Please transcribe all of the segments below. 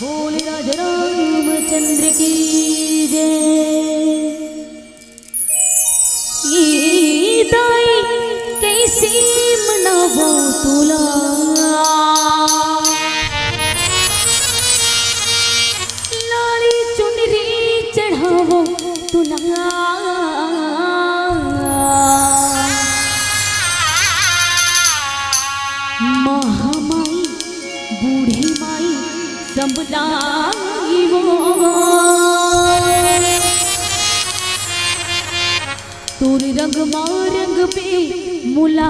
बोल राजा रामचंद्र की जय। ताई कैसी मनावो तुला, लाली चुनरी चढ़ावो तुला। महामाई बूढ़ी माई संबलाई वो, तोर रंग मारंग पे मुला।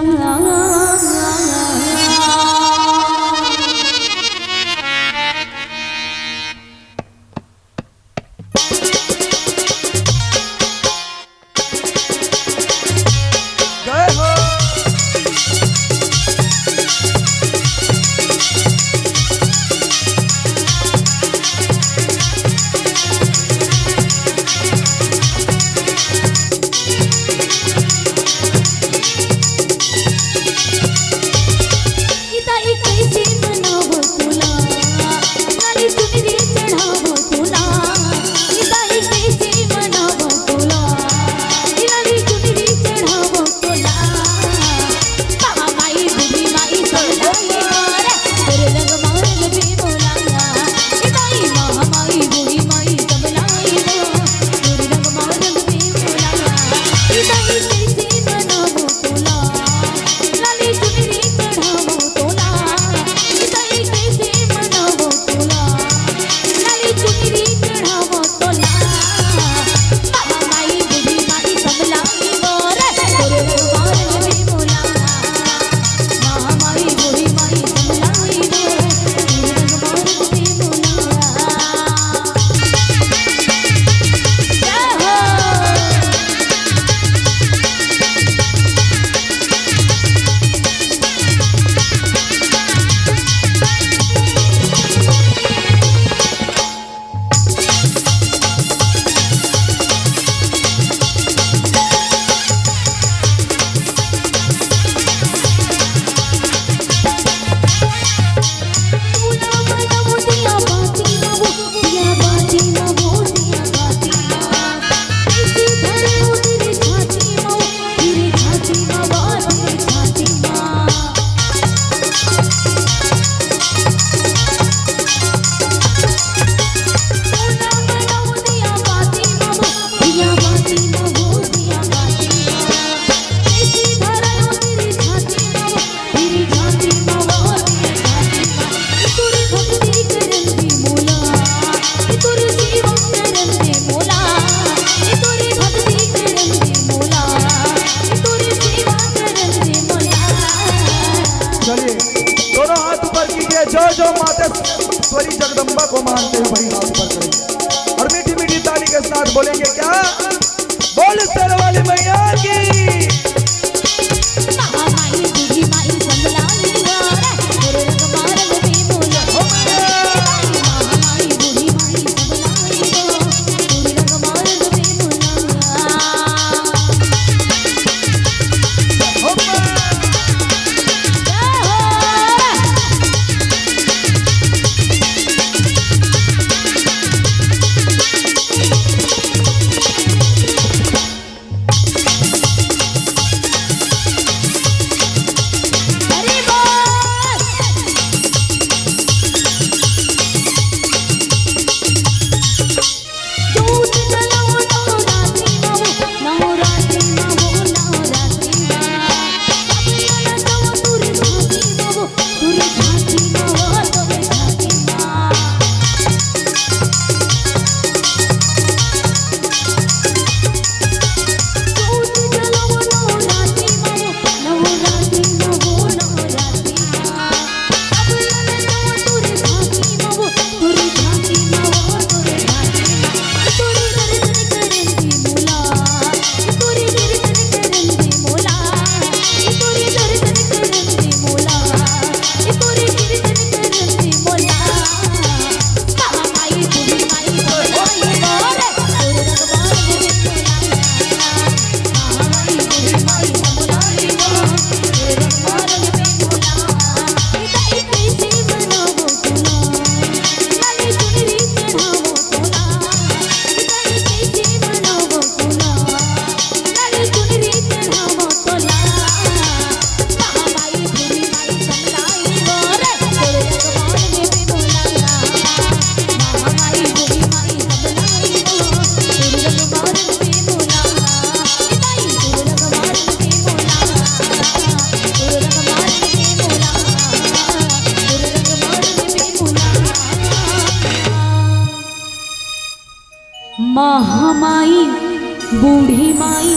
जो मातेश्वरी जगदम्बा को मानते हैं वही हाथ पर करेंगे और मीठी मीठी ताली के साथ बोलेंगे क्या, बोल सर वाली मैया की। महामाई बूढ़ी माई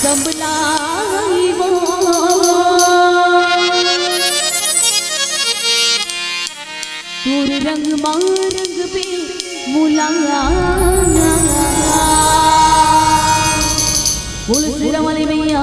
संभलाई वो तोर रंग मारंग पे मुलाना बोल सिरा वाले भैया